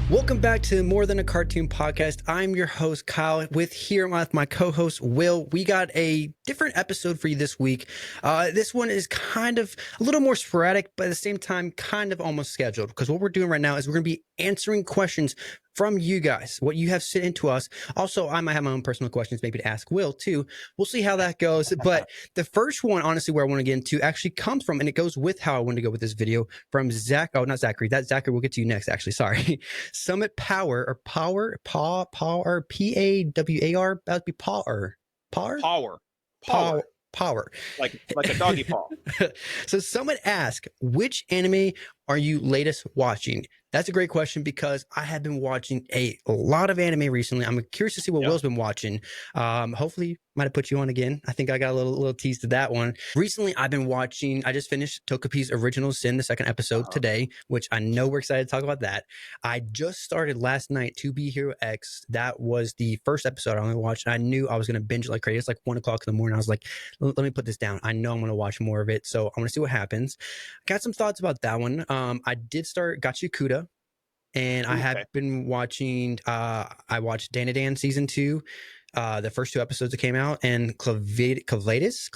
Welcome back to More Than a Cartoon podcast. I'm your host, Kyle, with my co-host, Will. We got a different episode for you this week. This one is kind of a little more sporadic, but at the same time, kind of almost scheduled. Because what we're doing right now is we're going to be answering questions from you guys, what you have sent into us. Also, I might have my own personal questions maybe to ask Will too. We'll see how that goes. But the first one, honestly, where I want to get into actually comes from, and it goes with how I want to go with this video, from Zach. Oh, not Zachary. That's Zachary. We'll get to you next, actually. Sorry. Summit Power, or Power, Power, P-A-W-A-R. That would be Power. Power. Like a doggy paw. So someone asked, which anime are you latest watching? That's a great question because I have been watching a lot of anime recently. I'm curious to see what Will's been watching. Hopefully might have put you on again. I think I got a little tease to that one. Recently, I've been watching, I just finished Togepi's Original Sin, the second episode today, which I know we're excited to talk about that. I just started last night To Be Hero X. That was the first episode I only watched. And I knew I was going to binge it like crazy. It's like 1 o'clock in the morning. I was like, let me put this down. I know I'm going to watch more of it. So I'm going to see what happens. Got some thoughts about that one. I did start Gachukuda. And I have been watching, I watched Dan season 2, the first 2 episodes that came out, and Clevitus.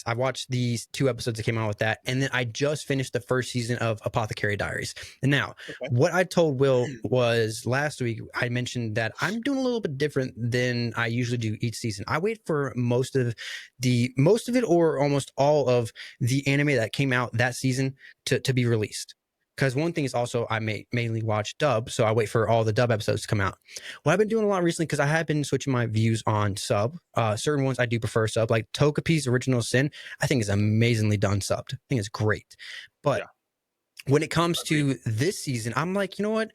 I watched these 2 episodes that came out with that. And then I just finished the first season of Apothecary Diaries. And now, what I told Will was last week, I mentioned that I'm doing a little bit different than I usually do each season. I wait for most of it or almost all of the anime that came out that season to be released. Because one thing is also I mainly watch dub, so I wait for all the dub episodes to come out. What I've been doing a lot recently, because I have been switching my views on sub. Certain ones I do prefer sub, like Togepi's Original Sin, I think is amazingly done subbed. I think it's great. But when it comes to this season, I'm like, you know what?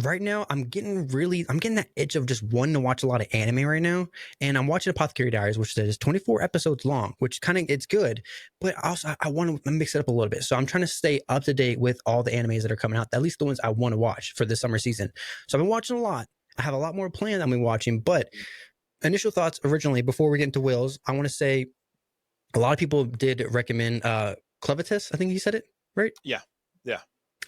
Right now, I'm getting that itch of just wanting to watch a lot of anime right now. And I'm watching Apothecary Diaries, which is 24 episodes long, which it's good. But also, I want to mix it up a little bit. So I'm trying to stay up to date with all the animes that are coming out, at least the ones I want to watch for this summer season. So I've been watching a lot. I have a lot more planned I've been watching. But initial thoughts originally, before we get into Will's, I want to say a lot of people did recommend Clevatess. I think you said it, right? Yeah.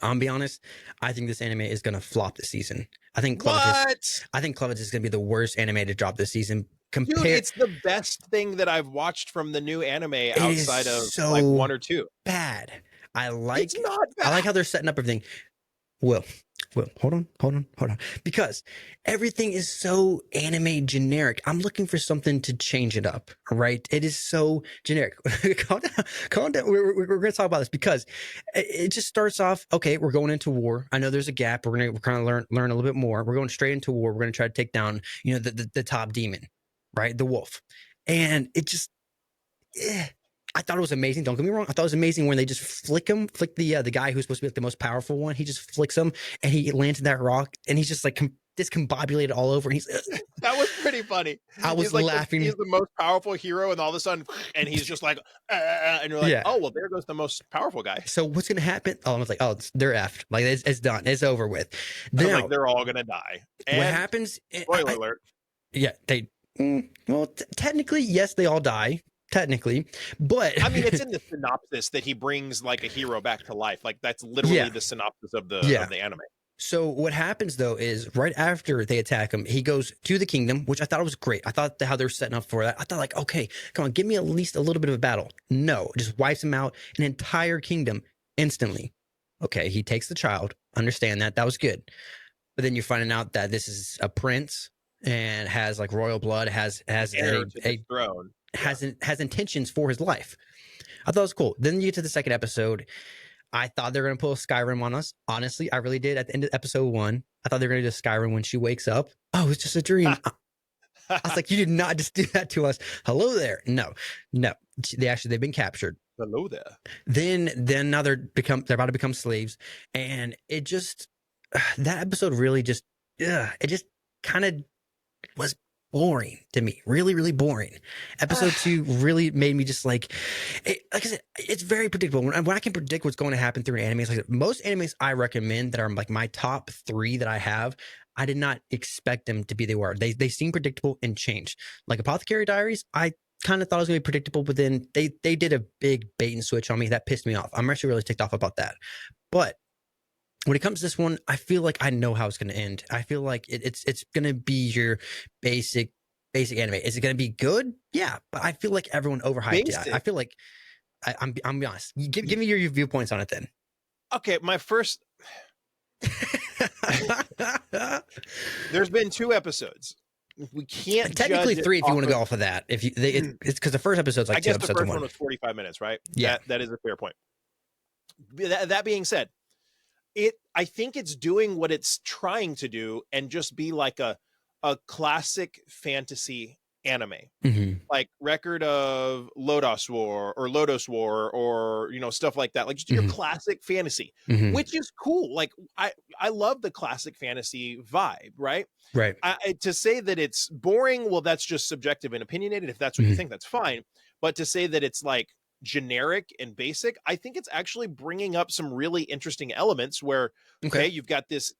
I'll be honest, I think this anime is going to flop this season. I think Clevitus is going to be the worst anime to drop this season. Dude, it's the best thing that I've watched from the new anime outside of like 1 or 2. Bad. It's not bad. I like how they're setting up everything. Will, hold on. Because everything is so anime generic. I'm looking for something to change it up, right? It is so generic. Calm down. We're going to talk about this because it just starts off, okay, we're going into war. I know there's a gap. We're kind of learn a little bit more. We're going straight into war. We're going to try to take down, the top demon, right? The wolf. And it just, I thought it was amazing. Don't get me wrong. I thought it was amazing when they just flick the guy who's supposed to be like the most powerful one. He just flicks him and he lands in that rock and he's just like discombobulated all over. And he's that was pretty funny. I was laughing. He's the most powerful hero, and all of a sudden, and he's just like, and you're like, oh well, there goes the most powerful guy. So what's gonna happen? Oh, I was like, they're effed. Like it's done. It's over with. Now they're all gonna die. And what happens? Spoiler alert. Yeah, technically, yes, they all die. Technically, but I mean, it's in the synopsis that he brings like a hero back to life. Like that's literally the synopsis of the anime. So what happens though is right after they attack him, he goes to the kingdom, which I thought was great. I thought how they're setting up for that. I thought like, okay, come on, give me at least a little bit of a battle. No, just wipes him out, an entire kingdom instantly. Okay, he takes the child. Understand that. That was good. But then you're finding out that this is a prince and has like royal blood, has a throne. Has intentions for his life. I thought it was cool. Then you get to the second episode. I thought they were going to pull a Skyrim on us. Honestly, I really did. At the end of episode 1, I thought they were going to do Skyrim when she wakes up. Oh, it's just a dream. I was like, you did not just do that to us. Hello there. No. They've been captured. Hello there. Then now they're about to become slaves. And it just, that episode really just, it just kind of was boring to me. Really, really boring. Episode 2 really made me just like I said, it's very predictable. When I can predict what's going to happen through an anime, like most animes I recommend that are like my top 3 that I have, I did not expect them to be they were. They seem predictable and changed. Like Apothecary Diaries, I kind of thought it was going to be predictable, but then they did a big bait and switch on me. That pissed me off. I'm actually really ticked off about that. But when it comes to this one, I feel like I know how it's going to end. I feel like it's going to be your basic anime. Is it going to be good? Yeah, but I feel like everyone overhyped it. I feel like I'm be honest. Give me your viewpoints on it then. Okay, my first. There's been 2 episodes. We can't technically 3 if you want to go off of that. If you, it's because the first episode's like I 2 episodes. The first one was 45 minutes, right? Yeah, that is a fair point. That being said, I think it's doing what it's trying to do and just be like a classic fantasy anime, like Record of Lodoss War or stuff like that, like just your classic fantasy, which is cool. Like I love the classic fantasy vibe, right? To say that it's boring, well, that's just subjective and opinionated. If that's what you think, that's fine. But to say that it's like generic and basic, I think it's actually bringing up some really interesting elements where okay, you've got this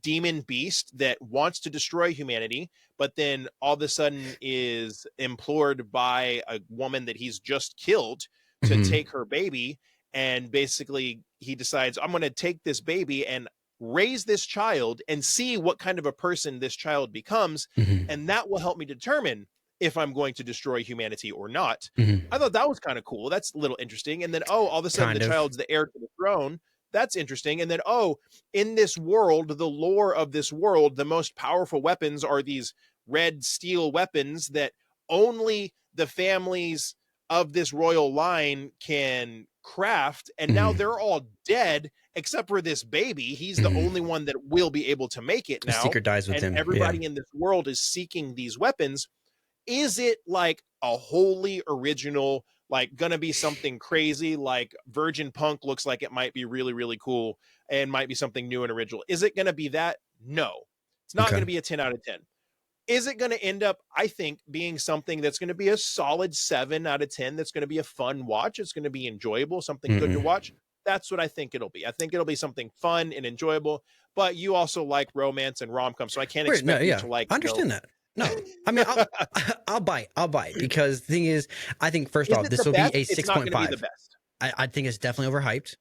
demon beast that wants to destroy humanity, but then all of a sudden is implored by a woman that he's just killed to take her baby, and basically he decides, I'm going to take this baby and raise this child and see what kind of a person this child becomes, and that will help me determine if I'm going to destroy humanity or not. I thought that was kind of cool. That's a little interesting. And then, all of a sudden the child's the heir to the throne. That's interesting. And then, in this world, the lore of this world, the most powerful weapons are these red steel weapons that only the families of this royal line can craft. And now they're all dead except for this baby. He's the only one that will be able to make it now. The secret dies with him. Everybody in this world is seeking these weapons. Is it like a wholly original, like gonna be something crazy, like Virgin Punk looks like it might be really, really cool and might be something new and original? Is it gonna be that? No, it's not gonna be a 10 out of 10. Is it gonna end up, I think, being something that's gonna be a solid 7 out of 10? That's gonna be a fun watch. It's gonna be enjoyable, something good to watch. That's what I think it'll be. I think it'll be something fun and enjoyable. But you also like romance and rom-com, so I can't expect you to like. I understand that. No, I mean, I'll bite because the thing is, I think first off, this will be a 6.5. I think it's definitely overhyped.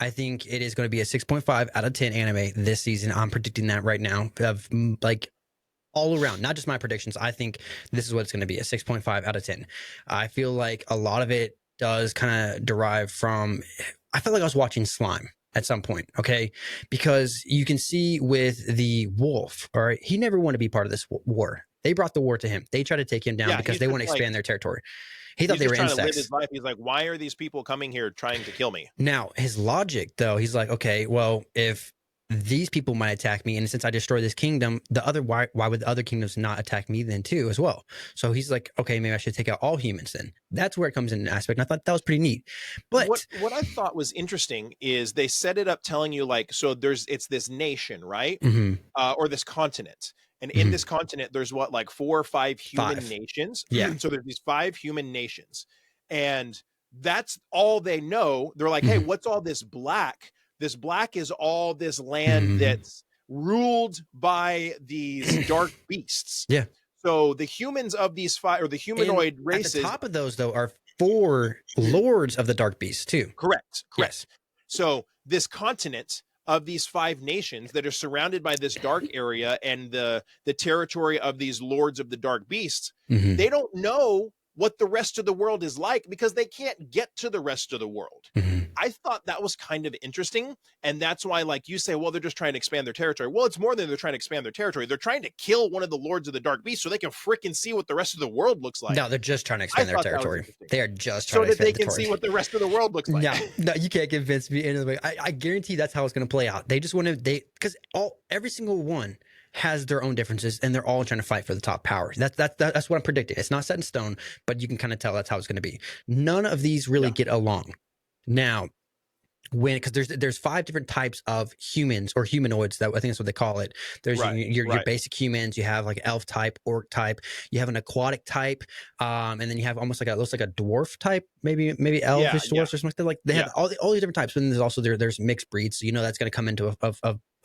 I think it is going to be a 6.5 out of 10 anime this season. I'm predicting that right now, of like all around, not just my predictions. I think this is what it's going to be, a 6.5 out of 10. I feel like a lot of it does kind of derive from, I felt like I was watching Slime at some point, okay? Because you can see with the wolf, all right, he never wanted to be part of this war. They brought the war to him. They tried to take him down because they want to expand their territory. He thought they were insects. To live his life. He's like, why are these people coming here trying to kill me? Now, his logic, though, he's like, okay, well, if these people might attack me, and since I destroy this kingdom, why would the other kingdoms not attack me then too as well? So he's like, okay, maybe I should take out all humans then. That's where it comes in an aspect. And I thought that was pretty neat. But what I thought was interesting is they set it up telling you like, so it's this nation, right? Or this continent. And in this continent, there's like 4 or 5 human nations. Yeah. So there's these 5 human nations, and that's all they know. They're like, hey, what's all this black? This black is all this land that's ruled by these dark beasts. Yeah. So the humans of these 5, or the humanoid races. At the top of those, though, are 4 lords of the dark beasts, too. Correct. Yes. So this continent of these 5 nations that are surrounded by this dark area and the territory of these lords of the dark beasts, they don't know what the rest of the world is like because they can't get to the rest of the world. I thought that was kind of interesting. And that's why, like you say, well, they're just trying to expand their territory. Well, it's more than they're trying to expand their territory. They're trying to kill one of the lords of the dark beast so they can freaking see what the rest of the world looks like. No, they're just trying to expand their territory. They are just trying to expand their territory. So that they can see what the rest of the world looks like. No, you can't convince me any other way. I guarantee that's how it's going to play out. They just want to, because every single one has their own differences, and they're all trying to fight for the top power. That's what I'm predicting. It's not set in stone, but you can kind of tell that's how it's going to be. None of these really get along. Now, because there's 5 different types of humans or humanoids, that I think that's what they call it. There's your basic humans. You have like elf type, orc type. You have an aquatic type, and then you have almost like looks like a dwarf type, maybe elfish dwarfs or something like that. They have all these different types. But then there's also there's mixed breeds. So that's going to come into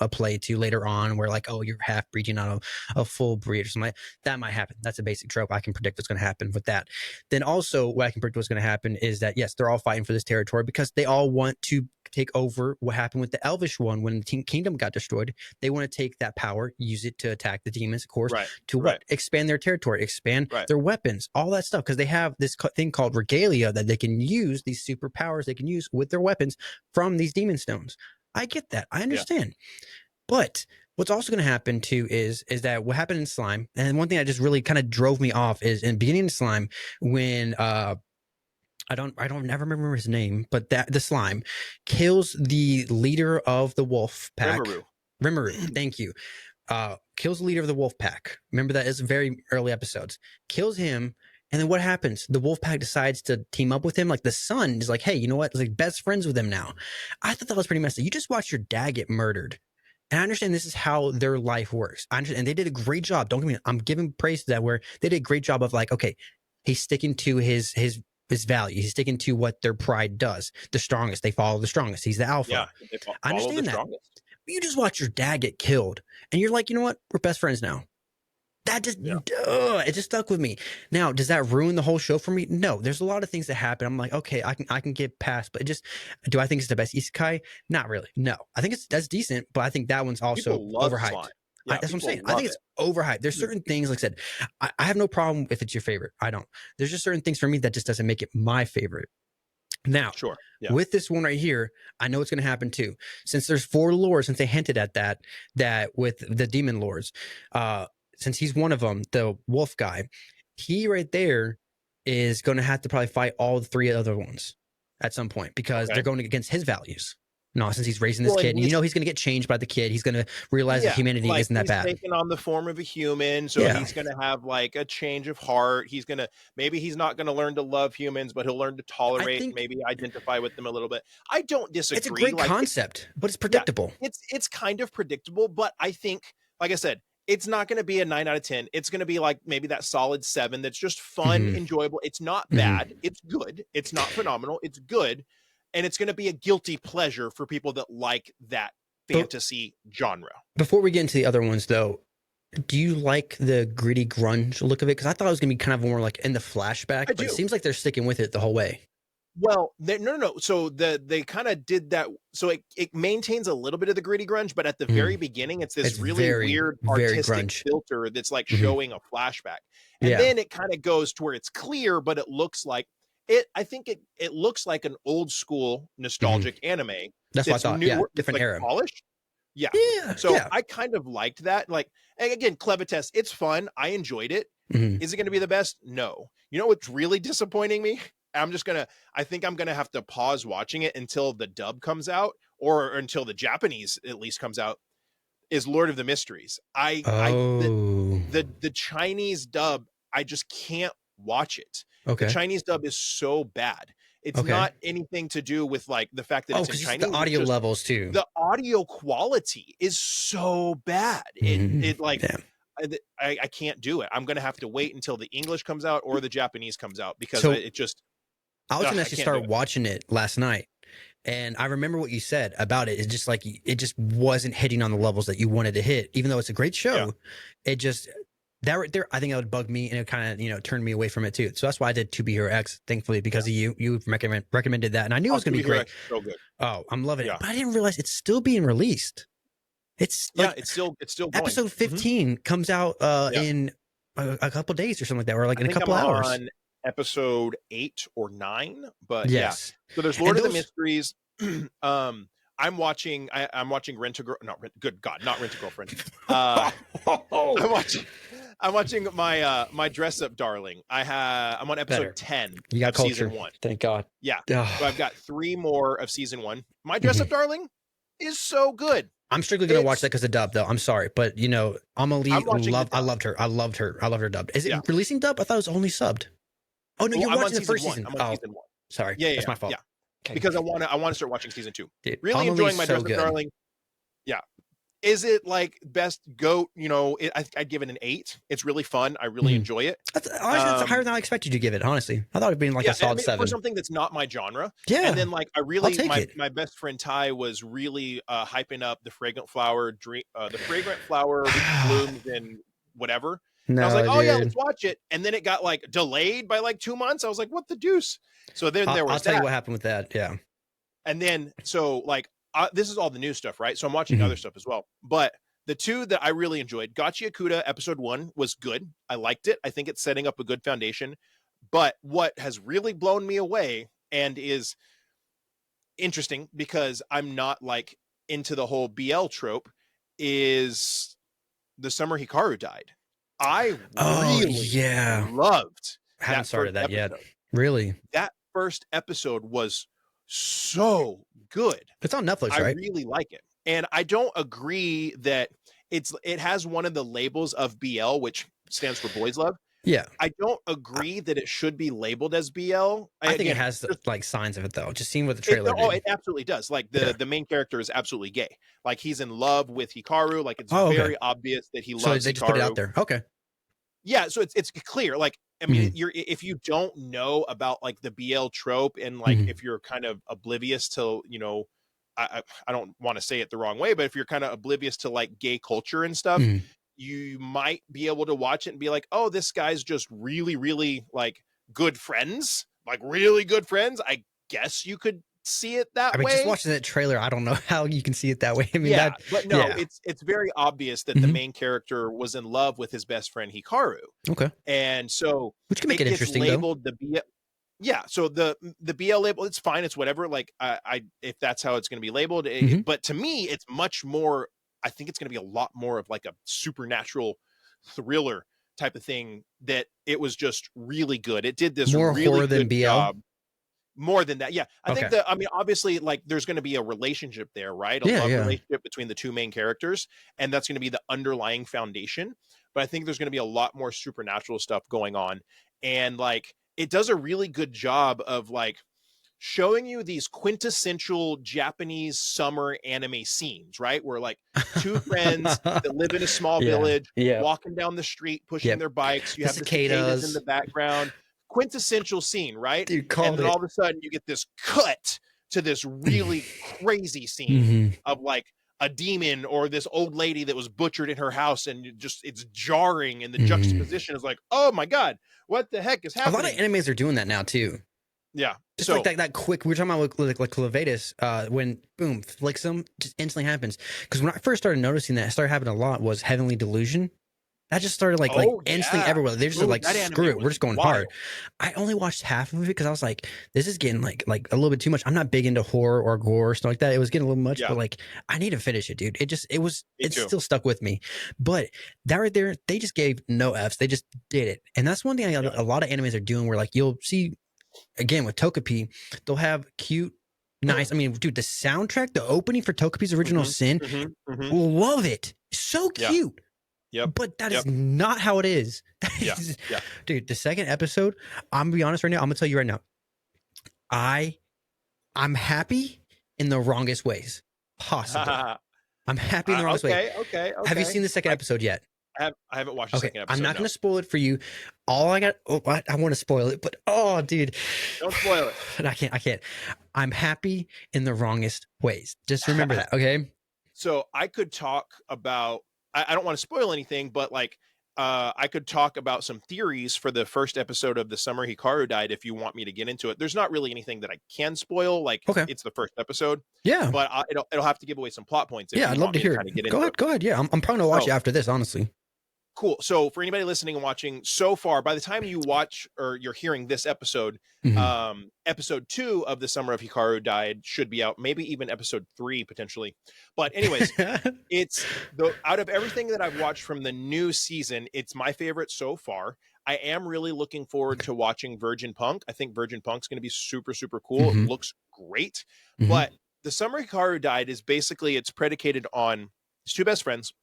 a play too later on, where like, oh, you're half breeding on a full breed or something that might happen. That's a basic trope. I can predict what's going to happen with that. Then also what I can predict what's going to happen is that yes, they're all fighting for this territory because they all want to take over what happened with the Elvish one when the kingdom got destroyed. They want to take that power, use it to attack the demons, of course, to what? Expand their territory, expand their weapons, all that stuff, because they have this thing called regalia that they can use, these superpowers they can use with their weapons from these demon stones. I get that. I understand. But what's also going to happen too is that what happened in Slime, and one thing that just really kind of drove me off is in the beginning of Slime when I never remember his name, but that the slime kills the leader of the wolf pack. Rimuru, thank you. Kills the leader of the wolf pack. Remember that is very early episodes. Kills him, and then what happens? The wolf pack decides to team up with him. Like the son is like, hey, you know what? It's like best friends with him now. I thought that was pretty messy. You just watched your dad get murdered. And I understand this is how their life works. I understand, and they did a great job. Don't get me. I'm giving praise to that. Where they did a great job of like, okay, he's sticking to his value. He's sticking to what their pride does. The strongest, they follow the strongest. He's the alpha. Yeah, I understand that. Strongest. You just watch your dad get killed, and you're like, you know what? We're best friends now. That just, it just stuck with me. Now, does that ruin the whole show for me? No. There's a lot of things that happen. I'm like, okay, I can get past, but do I think it's the best isekai? Not really. No, I think that's decent, but I think that one's also overhyped. Slime. Yeah, that's what I'm saying. I think it's overhyped. There's certain things, like I said, I have no problem if it's your favorite. I don't. There's just certain things for me that just doesn't make it my favorite. Now, with this one right here, I know it's going to happen too. Since there's 4 lords, since they hinted at that with the demon lords, since he's one of them, the wolf guy, he right there is going to have to probably fight all 3 other ones at some point because they're going against his values. No, since he's raising this kid, and you know he's going to get changed by the kid. He's going to realize that humanity isn't that bad. He's taking on the form of a human, so he's going to have like a change of heart. Maybe he's not going to learn to love humans, but he'll learn to tolerate, maybe identify with them a little bit. I don't disagree. It's a great concept, but it's predictable. Yeah, it's kind of predictable, but I think, like I said, it's not going to be a 9 out of 10. It's going to be like maybe that solid 7. That's just fun, enjoyable. It's not bad. It's good. It's not phenomenal. It's good. And it's going to be a guilty pleasure for people that like that fantasy genre. Before we get into the other ones, though, do you like the gritty grunge look of it? Because I thought it was going to be kind of more like in the flashback, but it seems like they're sticking with it the whole way. Well, no. So they kind of did that. So it maintains a little bit of the gritty grunge, but at the very beginning, it's this really weird artistic filter that's like showing a flashback. And then it kind of goes to where it's clear, but it looks like I think it looks like an old school nostalgic anime. That's what I thought. Newer, different like era. Polished. Yeah. So I kind of liked that. Like, again, Clevatess, it's fun. I enjoyed it. Is it going to be the best? No. You know what's really disappointing me? I think I'm going to have to pause watching it until the dub comes out or until the Japanese at least comes out, is Lord of the Mysteries. The Chinese dub, I just can't watch it. The Chinese dub is so bad. It's not anything to do with like the fact that it's in Chinese. The audio levels too. The audio quality is so bad. I can't do it. I'm going to have to wait until the English comes out or the Japanese comes out because it just. I was going to actually start watching it last night, and I remember what you said about it. It's just like it just wasn't hitting on the levels that you wanted to hit, even though it's a great show. It just. That right there, I think that would bug me, and it kind of turned me away from it too. So that's why I did To Be Hero X, thankfully, because of you. You recommended that, and I knew it was going to be great. So good. Oh, I'm loving it, but I didn't realize it's still being released. It's it's still going. Episode 15 comes out in a couple days or something like that, or like in a couple hours. On episode 8 or 9, but so there's Lord of the Mysteries. I'm watching Rent a Girl. Good God, not Rent a Girlfriend. I'm watching my Dress Up Darling. I'm on episode 10 of season 1. Thank God. Yeah. So I've got 3 more of season 1. My Dress Up Darling is so good. I'm strictly gonna watch that because of dub, though. I'm sorry, but Amelie, I loved her dubbed. Is it releasing dub? I thought it was only subbed. Oh no, you're watching the first season. I'm on season 1. Sorry, that's my fault. Yeah. Because I want to start watching season 2. Dude, really enjoying my Dress Up Darling. Yeah. Is it like best goat? I'd give it an 8. It's really fun. I really enjoy it. That's higher than I expected you to give it. Honestly, I thought it'd been like a solid 7 for something that's not my genre. Yeah. And then my best friend Ty was really hyping up the fragrant flower blooms in whatever. No, I was like, yeah, let's watch it. And then it got like delayed by like 2 months. I was like, what the deuce? So then there was I'll tell you what happened with that. Yeah. And then, so like, this is all the new stuff, right? So I'm watching other stuff as well. But the two that I really enjoyed, Gotchi Akuda episode 1 was good. I liked it. I think it's setting up a good foundation. But what has really blown me away and is interesting, because I'm not like into the whole BL trope, is the summer Hikaru died. I really loved I haven't that started first that episode. yet. Really? That first episode was so good. It's on Netflix, I right? really like it. And I don't agree that it has one of the labels of BL, which stands for boys love. Yeah. I don't agree that it should be labeled as BL. I think it has like signs of it though. Just seeing what the It, trailer oh, did. it absolutely does. Like the main character is absolutely gay. Like he's in love with Hikaru. Like it's very obvious that he loves Hikaru. So they just put it out there. Okay. Yeah, so it's clear. Like, I mean, if you don't know about like the BL trope, and like if you're kind of oblivious to, you know, I don't want to say it the wrong way, but if you're kind of oblivious to like gay culture and stuff, you might be able to watch it and be like, oh, this guy's just really, really like good friends, like really good friends. I guess you could see it that way. Just watching that trailer, I don't know how you can see it that way. I mean, but no, it's very obvious that the main character was in love with his best friend Hikaru. Okay, and so which can make it interesting. Labeled though. The BL, yeah. So the BL label, it's fine, it's whatever. Like I if that's how it's going to be labeled, but to me, it's much more. I think it's going to be a lot more of like a supernatural thriller type of thing. That it was just really good. It did this more really horror good than BL. Job. More than that, yeah. I think that, I mean, obviously, like, there's going to be a relationship there, right? A love relationship between the two main characters, and that's going to be the underlying foundation. But I think there's going to be a lot more supernatural stuff going on, and like, it does a really good job of like showing you these quintessential Japanese summer anime scenes, right? Where like two friends that live in a small village, walking down the street, pushing their bikes. You have the cicadas in the background. Quintessential scene, right? Dude, and then all of a sudden you get this cut to this really crazy scene of like a demon or this old lady that was butchered in her house, and it's jarring, and the juxtaposition is like, oh my god, what the heck is happening? A lot of animes are doing that now too. Yeah, just so, like that quick. We were talking about like Clevatess, when boom flicks them, just instantly happens. Because when I first started noticing that, it started happening a lot. Was Heavenly Delusion. That just started like instantly everywhere. They're just like, screw it, we're just going hard. I only watched half of it because I was like, this is getting like a little bit too much. I'm not big into horror or gore or stuff like that. It was getting a little much, but like I need to finish it, dude. It's still stuck with me. But that right there, they just gave no Fs. They just did it. And that's one thing a lot of animes are doing, where like you'll see again with Togepi, they'll have cute, nice. I mean, dude, the soundtrack, the opening for Togepi's Original Sin, love it. So cute. Yep. But that is not how it is. Dude, the second episode, I'm gonna be honest right now. I'm gonna tell you right now. I'm happy in the wrongest ways possible. I'm happy in the wrongest way. Okay. Have you seen the second episode yet? I haven't watched the second episode. I'm not going to spoil it for you. All I got, I want to spoil it, but dude, don't spoil it. I can't. I'm happy in the wrongest ways. Just remember that, okay? So I could talk about. I don't want to spoil anything, but like, I could talk about some theories for the first episode of The Summer Hikaru Died if you want me to get into it. There's not really anything that I can spoil. Like, it's the first episode. Yeah. But it'll have to give away some plot points. Yeah, I'd love to hear it. Go ahead. Yeah, I'm probably going to watch it after this, honestly. Cool. So for anybody listening and watching so far, by the time you watch or you're hearing this episode, episode 2 of The Summer of Hikaru Died should be out, maybe even episode 3 potentially. But anyways, it's out of everything that I've watched from the new season, it's my favorite so far. I am really looking forward to watching Virgin Punk. I think Virgin Punk's going to be super, super cool. It looks great. But The Summer Hikaru Died is basically, it's predicated on his two best friends.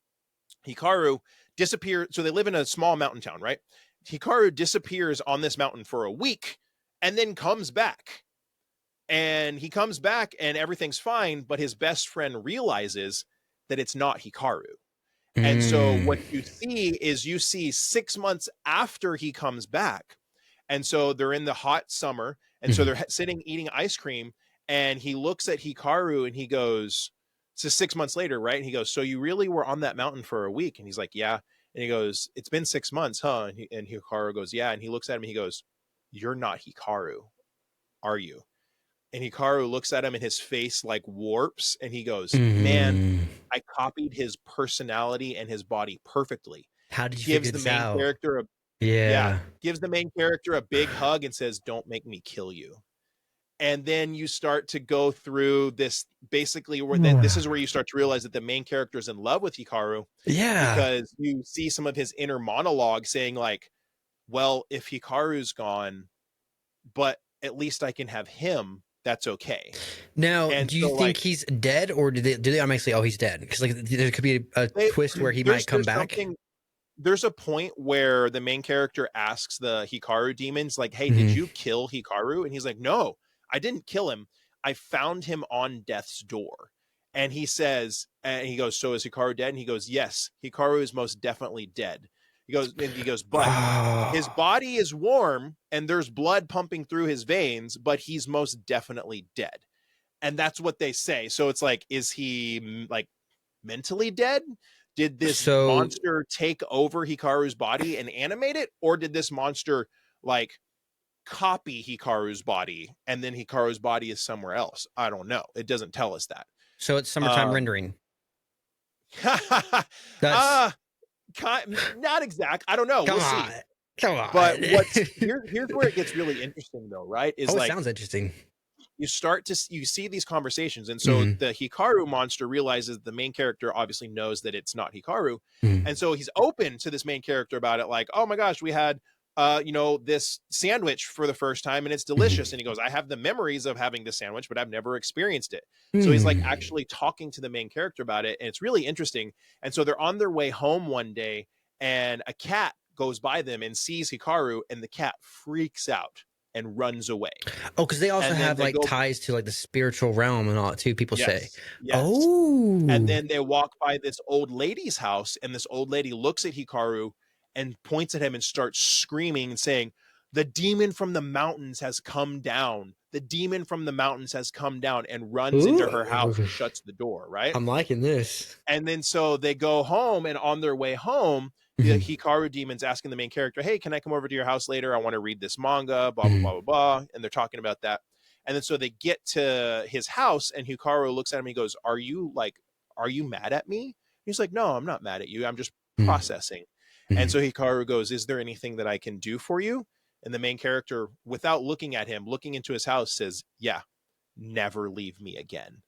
Hikaru disappeared. So they live in a small mountain town, right? Hikaru disappears on this mountain for a week and then comes back. And he comes back and everything's fine, but his best friend realizes that it's not Hikaru. And so what you see 6 months after he comes back. And so they're in the hot summer. And so they're sitting eating ice cream. And he looks at Hikaru and he goes, so 6 months later, right? And he goes, so you really were on that mountain for a week? And he's like, yeah. And he goes, it's been 6 months, huh? And Hikaru goes, yeah. And he looks at him and he goes, you're not Hikaru, are you? And Hikaru looks at him and his face like warps and he goes, man, Mm. I copied his personality and his body perfectly. How did you Gives figure the this main out? character a Yeah. gives the main character a big hug and says, don't make me kill you. And then you start to go through this basically where then this is where you start to realize that the main character is in love with Hikaru Yeah. because you see some of his inner monologue saying like, well, if Hikaru's gone, but at least I can have him. That's okay. Now, And do you so, think like, he's dead, or do they automatically say, "Oh, he's dead"? Because like there could be a twist where he might come back. There's a point where the main character asks the Hikaru demons, like, "Hey, did you kill Hikaru?" And he's like, "No, I didn't kill him. I found him on death's door." And he says, and he goes, "So is Hikaru dead?" And he goes, "Yes, Hikaru is most definitely dead." He goes, "But his body is warm and there's blood pumping through his veins, but he's most definitely dead." And that's what they say. So it's like, is he like mentally dead? Did this monster take over Hikaru's body and animate it? Or did this monster like copy Hikaru's body and then Hikaru's body is somewhere else? I don't know. It doesn't tell us that. So it's summertime rendering. Not exact. I don't know. We'll see. Come on. But here's where it gets really interesting though, right? Is it sounds interesting. You see these conversations, and so the Hikaru monster realizes the main character obviously knows that it's not Hikaru, and so he's open to this main character about it, like, oh my gosh, we had this sandwich for the first time and it's delicious. And he goes, I have the memories of having this sandwich, but I've never experienced it. So he's like actually talking to the main character about it, and it's really interesting. And so they're on their way home one day and a cat goes by them and sees Hikaru, and the cat freaks out and runs away. Oh, because they also have like ties to like the spiritual realm and all that too, people say. Yes. Oh. And then they walk by this old lady's house, and this old lady looks at Hikaru and points at him and starts screaming and saying, the demon from the mountains has come down. The demon from the mountains has come down, and runs into her house and shuts the door, right? I'm liking this. And then so they go home, and on their way home, the Hikaru demon's asking the main character, hey, can I come over to your house later? I want to read this manga, blah, blah, blah, blah, blah. And they're talking about that. And then so they get to his house, and Hikaru looks at him and he goes, are you mad at me? He's like, no, I'm not mad at you. I'm just processing. And so Hikaru goes, is there anything that I can do for you? And the main character, without looking at him, looking into his house, says, yeah, never leave me again.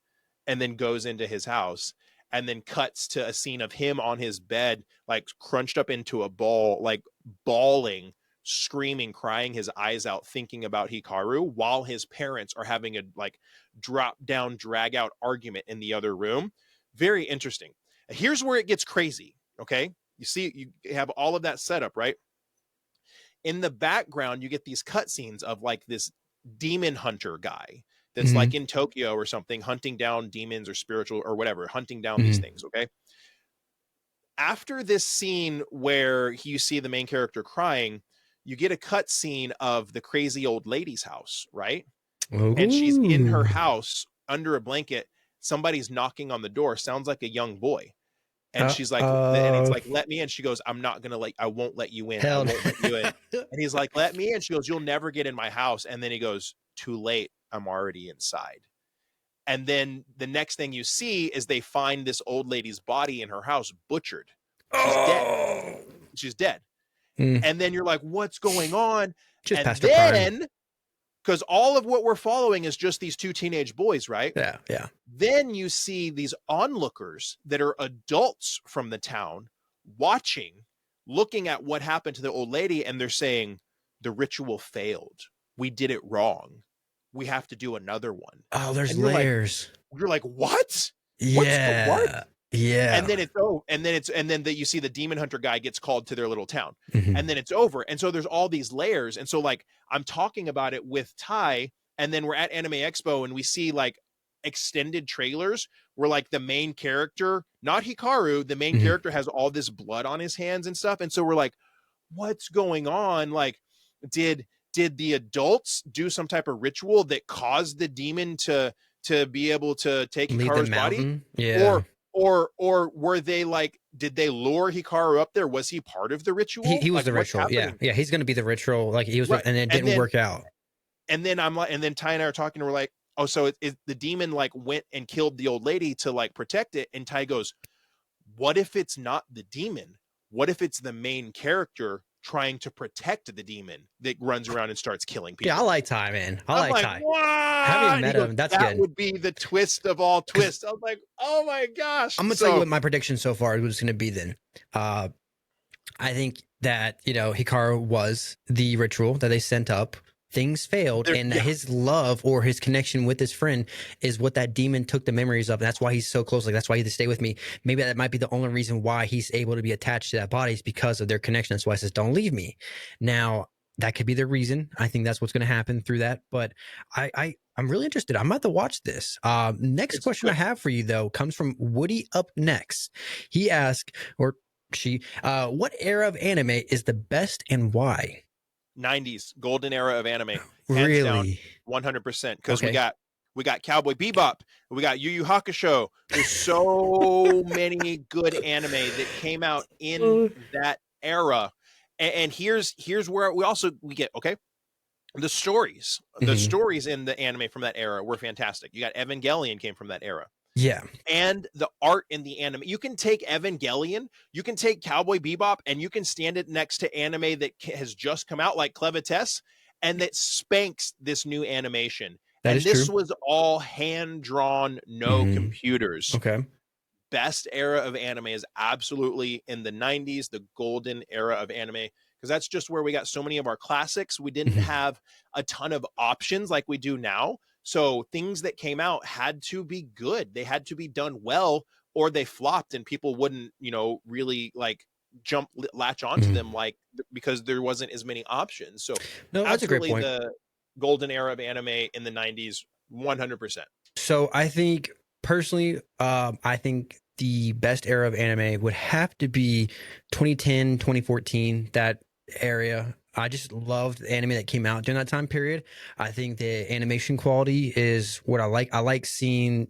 And then goes into his house, and then cuts to a scene of him on his bed, like crunched up into a ball, like bawling, screaming, crying his eyes out, thinking about Hikaru, while his parents are having a like drop down, drag out argument in the other room. Very interesting. Here's where it gets crazy. Okay. You see, you have all of that set up, right? In the background, you get these cutscenes of like this demon hunter guy that's like in Tokyo or something, hunting down demons or spiritual or whatever, hunting down these things. Okay. After this scene where you see the main character crying, you get a cutscene of the crazy old lady's house, right? Ooh. And she's in her house under a blanket. Somebody's knocking on the door. Sounds like a young boy. And she's like, and it's like, let me in. She goes, I won't let you in. I won't let you in. And he's like, let me in. She goes, you'll never get in my house. And then he goes, too late. I'm already inside. And then the next thing you see is they find this old lady's body in her house, butchered. She's dead. She's dead. And then you're like, what's going on? Just and then, because all of what we're following is just these two teenage boys, right? Yeah, yeah. Then you see these onlookers that are adults from the town watching, looking at what happened to the old lady, and they're saying, the ritual failed. We did it wrong. We have to do another one. Oh, there's layers. You're like, what? Yeah. What? Yeah. And then you see the demon hunter guy gets called to their little town, and then it's over. And so there's all these layers. And so like, I'm talking about it with Ty, and then we're at Anime Expo and we see like extended trailers where like the main character, not Hikaru, the main character has all this blood on his hands and stuff. And so we're like, what's going on? Like, did the adults do some type of ritual that caused the demon to be able to take Hikaru's body? Yeah. Or were they like, did they lure Hikaru up there? Was he part of the ritual? He was like, the ritual. Yeah. Yeah. He's going to be the ritual. Like he was, right. And it didn't work out. And then I'm like, and then Ty and I are talking, and we're like, oh, so the demon like went and killed the old lady to like protect it. And Tai goes, what if it's not the demon? What if it's the main character trying to protect the demon that runs around and starts killing people? Yeah, I like Tai, man. I I'm like like, Tai. what? Having met Goes, him, that's that good. would be the twist of all twists. I was like, oh my gosh. I'm gonna tell you what my prediction so far was going to be. Then, I think that Hikaru was the ritual that they sent up. Things failed, and his love or his connection with his friend is what that demon took the memories of. And that's why he's so close. Like, that's why he had to stay with me. Maybe that might be the only reason why he's able to be attached to that body is because of their connection. That's why he says, "Don't leave me." Now, that could be the reason. I think that's what's going to happen through that. But I'm really interested. I'm about to watch this. Next question I have for you though comes from Woody up next. He asked, or she, what era of anime is the best and why? 90s golden era of anime, hands Really? down, 100%. Because we got Cowboy Bebop, we got Yu Yu Hakusho. There's so many good anime that came out in that era, and here's where we get the stories. The stories in the anime from that era were fantastic. You got Evangelion came from that era. Yeah. And the art in the anime. You can take Evangelion, you can take Cowboy Bebop, and you can stand it next to anime that has just come out, like Clevatess, and that spanks this new animation. And this was all hand-drawn, no computers. Okay. Best era of anime is absolutely in the 90s, the golden era of anime, because that's just where we got so many of our classics. We didn't have a ton of options like we do now. So things that came out had to be good. They had to be done well, or they flopped and people wouldn't, really like latch onto them, like, because there wasn't as many options. So no, that's a great point. The golden era of anime in the 90s, 100%. So I think personally, I think the best era of anime would have to be 2010, 2014, that area. I just loved the anime that came out during that time period. I think the animation quality is what I like. I like seeing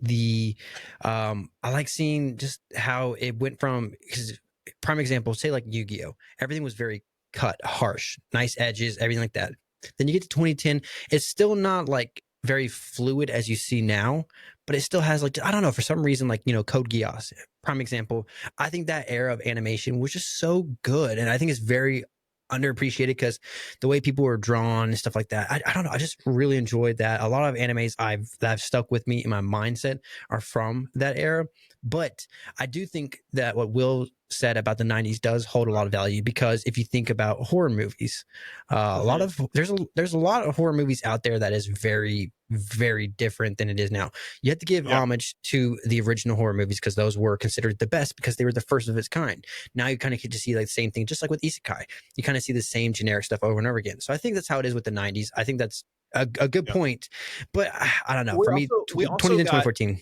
just how it went from, because prime example, say like Yu-Gi-Oh! Everything was very cut, harsh, nice edges, everything like that. Then you get to 2010, it's still not like very fluid as you see now, but it still has like, I don't know, for some reason, like, Code Geass, prime example. I think that era of animation was just so good. And I think it's very underappreciated because the way people were drawn and stuff like that. I don't know. I just really enjoyed that. A lot of animes that have stuck with me in my mindset are from that era. But I do think that what Will said about the 90s does hold a lot of value, because if you think about horror movies, there's a lot of horror movies out there that is very, very different than it is now. You have to give homage to the original horror movies because those were considered the best because they were the first of its kind. Now you kind of get to see like the same thing, just like with isekai. You kind of see the same generic stuff over and over again. So I think that's how it is with the 90s. I think that's a good point, but I don't know. For me, 2010, 2014.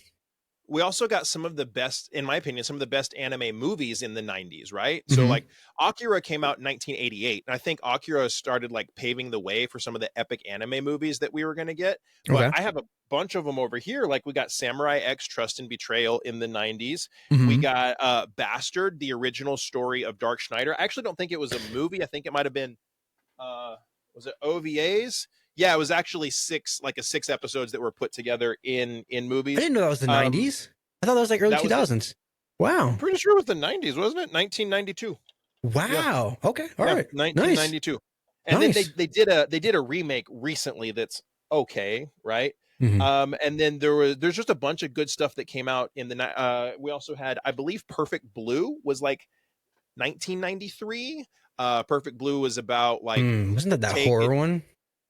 We also got some of the best, in my opinion, some of the best anime movies in the 90s, right? So like Akira came out in 1988. And I think Akira started like paving the way for some of the epic anime movies that we were going to get. But I have a bunch of them over here. Like we got Samurai X Trust and Betrayal in the 90s. We got Bastard, the original story of Dark Schneider. I actually don't think it was a movie. I think it might have been, was it OVAs? Yeah, it was actually six episodes that were put together in movies. I didn't know that was the 90s. I thought that was like early 2000s. Wow. I'm pretty sure it was the 90s, wasn't it? 1992. Wow. Yeah. Okay. All right. 1992. Nice. And then they did a remake recently that's okay, right? And then there's just a bunch of good stuff that came out in the we also had, I believe, Perfect Blue was like 1993. Perfect Blue was about like wasn't that horror one?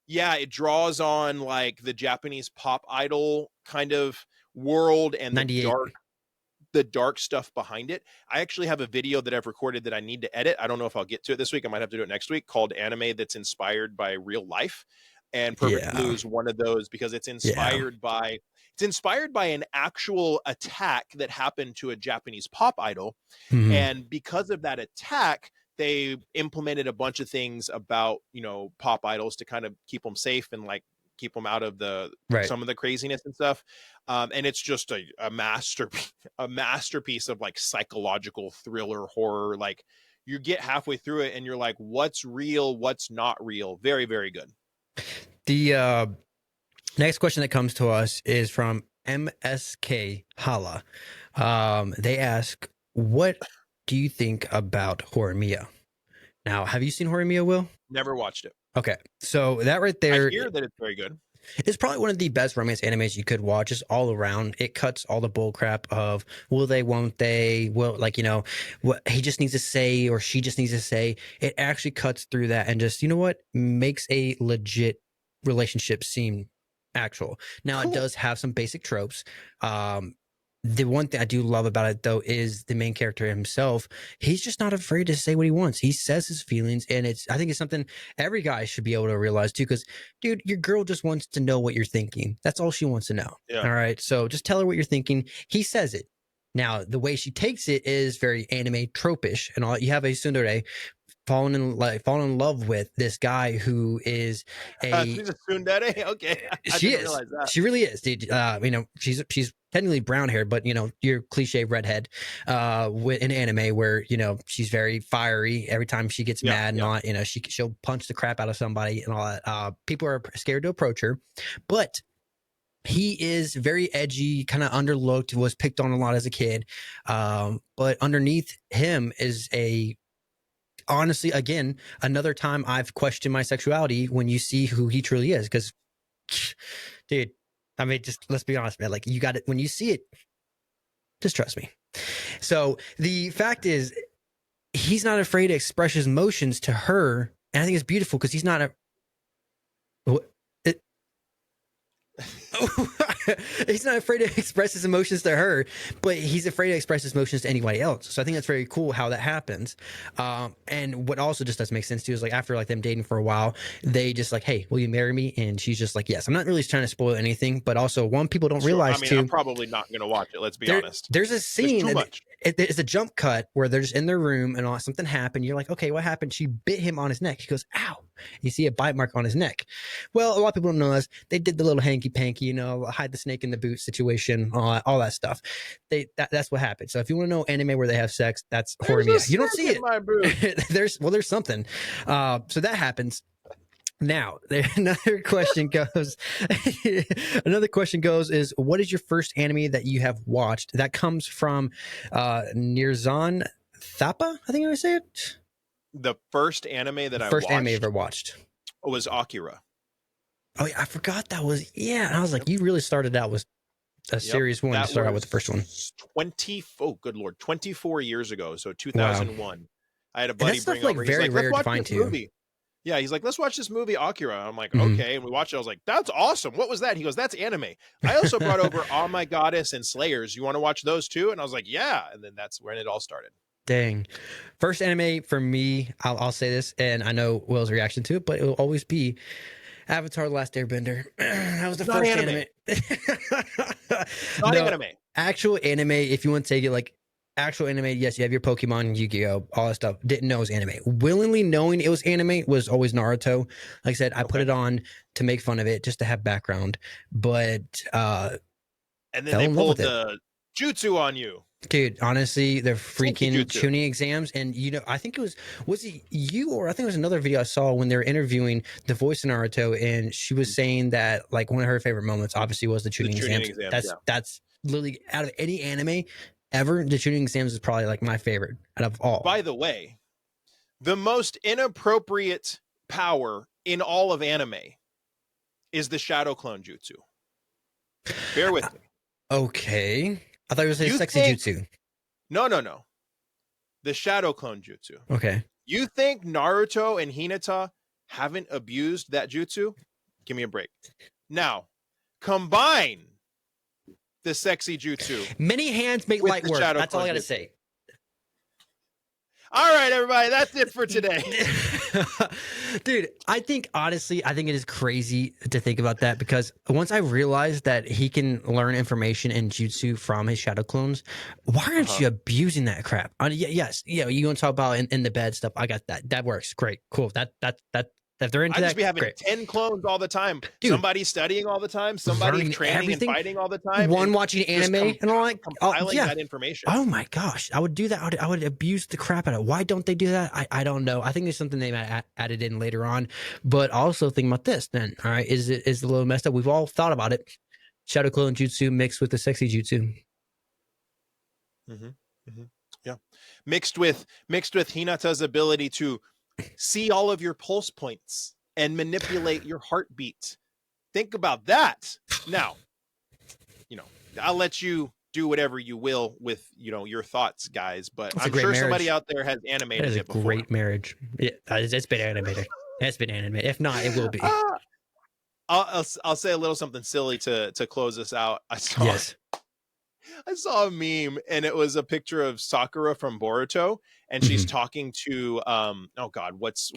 Yeah, it draws on like the Japanese pop idol kind of world and the dark stuff behind it. I actually have a video that I've recorded that I need to edit. I don't know if I'll get to it this week. I might have to do it next week, called Anime That's Inspired by Real Life. And Perfect Blue is one of those because it's inspired by an actual attack that happened to a Japanese pop idol. And because of that attack, they implemented a bunch of things about, pop idols to kind of keep them safe and like keep them out of some of the craziness and stuff. And it's just a masterpiece of like psychological thriller horror. Like you get halfway through it and you're like, what's real? What's not real? Very, very good. Next question that comes to us is from MSK Hala. They ask, what do you think about Horimiya? Now, have you seen Horimiya, Will? Never watched it. Okay, so that right there, I hear that it's very good. It's probably one of the best romance animes you could watch. Just all around, it cuts all the bull crap of will they, won't they, will, like, you know, what he just needs to say or she just needs to say. It actually cuts through that and just, you know what, makes a legit relationship seem actual. Now, Cool. it does have some basic tropes. The one thing I do love about it, though, is the main character himself. He's just not afraid to say what he wants. He says his feelings, and I think it's something every guy should be able to realize too. Because, dude, your girl just wants to know what you're thinking. That's all she wants to know. Yeah. All right, so just tell her what you're thinking. He says it. Now, the way she takes it is very anime tropish, and all you have a tsundere falling in love with this guy who is She's a tsundere. Okay, I she didn't is. realize that. She really is, dude. You know, she's technically brown hair, but you know, your cliche redhead. In anime, where you know she's very fiery. Every time she gets mad, and all that, you know, she'll punch the crap out of somebody and all that. People are scared to approach her, but he is very edgy, kind of underlooked, was picked on a lot as a kid. But underneath him is honestly, again, another time I've questioned my sexuality when you see who he truly is. Because, dude, I mean, just let's be honest, man. Like, you got it when you see it. Just trust me. So the fact is, he's not afraid to express his emotions to her, and I think it's beautiful because he's not he's not afraid to express his emotions to her, but he's afraid to express his emotions to anybody else. So I think that's very cool how that happens. And what also just doesn't make sense too is like after like them dating for a while, they just like, hey, will you marry me? And she's just like, yes. I'm not really trying to spoil anything, but also one people don't realize I mean, too. I'm probably not going to watch it. Let's be honest. There's a scene. There's too much. It's a jump cut where they're just in their room and all something happened. You're like, okay, what happened? She bit him on his neck. He goes, ow. You see a bite mark on his neck. Well, a lot of people don't know this. They did the little hanky panky, you know, hide the snake in the boot situation, all that stuff. That's what happened. So if you want to know anime where they have sex, that's Horimiya. You don't see it. My boot. there's something. So that happens. Now, another question goes is, what is your first anime that you have watched? That comes from Nirzan Thapa, I think I would say it. The first anime that First anime I ever watched was Akira. Oh, yeah, I forgot that was, yeah. And I was like, you really started out with a serious one to start out with the first one. 24 years ago. So 2001. Wow. I had a buddy bring like over. Very He's like, rare to find too. Movie. Yeah, he's like, let's watch this movie, Akira. I'm like, okay. And we watched it. I was like, that's awesome. What was that? He goes, that's anime. I also brought over All My Goddess and Slayers. You want to watch those too? And I was like, yeah. And then that's when it all started. Dang. First anime for me, I'll say this, and I know Will's reaction to it, but it will always be Avatar: The Last Airbender. That was the first anime. Not anime. Actual anime, if you want to take it like actual anime, yes, you have your Pokemon, Yu-Gi-Oh, all that stuff. Didn't know it was anime. Willingly knowing it was anime was always Naruto. Like I said, I put it on to make fun of it, just to have background. But and then they pulled the jutsu on you. Dude, honestly, the freaking tuning exams, and you know, I think it was it you, or I think it was another video I saw when they were interviewing the voice of Naruto, and she was saying that like one of her favorite moments obviously was the tuning exams. That's literally out of any anime ever, the tuning exams is probably like my favorite out of all. By the way, the most inappropriate power in all of anime is the shadow clone jutsu. Bear with me. Okay. I thought it was a sexy jutsu. No. The shadow clone jutsu. Okay. You think Naruto and Hinata haven't abused that jutsu? Give me a break. Now, combine the sexy jutsu. Many hands make light work. That's all I got to say. All right, everybody. That's it for today. Dude, I think, honestly, it is crazy to think about that, because once I realized that he can learn information and jutsu from his shadow clones, why aren't you abusing that crap? Yes. Yeah, you want to talk about in the bed stuff. I got that. That works. Great. Cool. That's If they're into I'd that, just be having great. 10 clones all the time. Dude, somebody studying all the time. Somebody training everything, and fighting all the time. one and watching anime, and I'm like, compiling that information. Oh my gosh, I would do that. I would abuse the crap out of it. Why don't they do that? I don't know. I think there's something they might added in later on. But also think about this then. All right, is a little messed up. We've all thought about it. Shadow Clone Jutsu mixed with the sexy Jutsu. Yeah, mixed with Hinata's ability to see all of your pulse points and manipulate your heartbeat. Think about that. Now, I'll let you do whatever you will with your thoughts, guys, but I'm sure somebody out there has animated it before. Great marriage. Yeah, it's been animated. It's been animated. If not, it will be. I'll say a little something silly to close this out. I saw a meme, and it was a picture of Sakura from Boruto, and she's talking to oh god, what's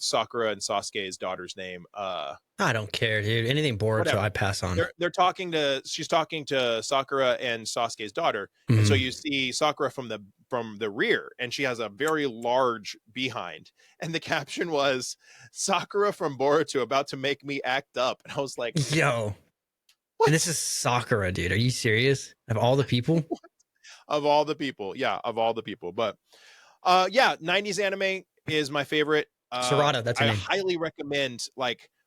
Sakura and Sasuke's daughter's name? I don't care, dude. Anything Boruto, I pass on. She's talking to Sakura and Sasuke's daughter, and so you see Sakura from the rear, and she has a very large behind, and the caption was Sakura from Boruto about to make me act up, and I was like, yo. What? And this is Sakura, dude. Are you serious? Of all the people? Of all the people. Yeah, of all the people. But 90s anime is my favorite. Sarada, that's her name. I highly recommend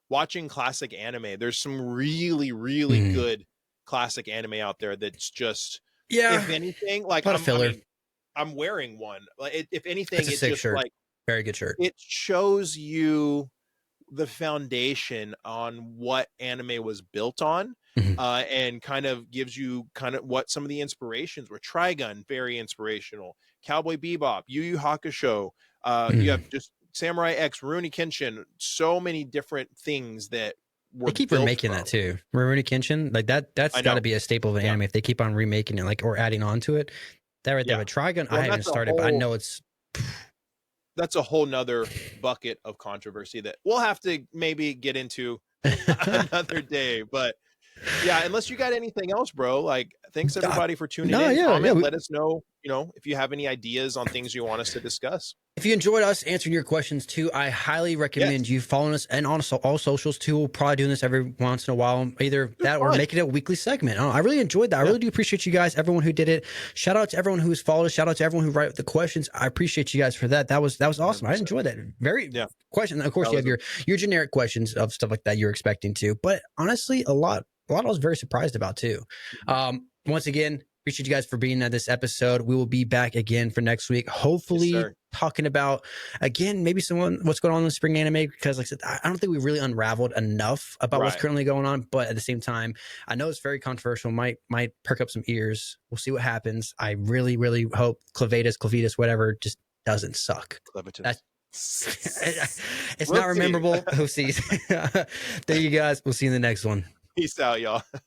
watching classic anime. There's some really, really good classic anime out there that's just, if anything, I'm wearing one. If anything, it's just shirt. Very good shirt. It shows you the foundation on what anime was built on. And kind of gives you what some of the inspirations were. Trigun, very inspirational. Cowboy Bebop, Yu Yu Hakusho. You have just Samurai X, Rurouni Kenshin. So many different things that were. They keep remaking that too. Rurouni Kenshin, that's got to be a staple of an anime. If they keep on remaking it, or adding on to it, that right there. But Trigun, I haven't started, but I know it's. That's a whole nother bucket of controversy that we'll have to maybe get into another day, but. Yeah, unless you got anything else, bro. Thanks everybody for tuning in. Comment, let us know, if you have any ideas on things you want us to discuss. If you enjoyed us answering your questions too, I highly recommend you following us and on all socials too. We'll probably doing this every once in a while, either that or make it a weekly segment. I really enjoyed that. I really do appreciate you guys, everyone who did it. Shout out to everyone who's followed us. Shout out to everyone who wrote the questions. I appreciate you guys for that. That was awesome. 100%. I enjoyed that. Very question. Of course, you have your generic questions of stuff like that you're expecting to, but honestly, a lot I was very surprised about too. Once again, appreciate you guys for being at this episode. We will be back again for next week. Hopefully talking about, again, maybe what's going on in the spring anime, because like I said, I don't think we really unraveled enough about what's currently going on. But at the same time, I know it's very controversial, might perk up some ears. We'll see what happens. I really, really hope Clevitus, whatever, just doesn't suck. It's not rememberable. Who sees? There you guys. We'll see you in the next one. Peace out, y'all.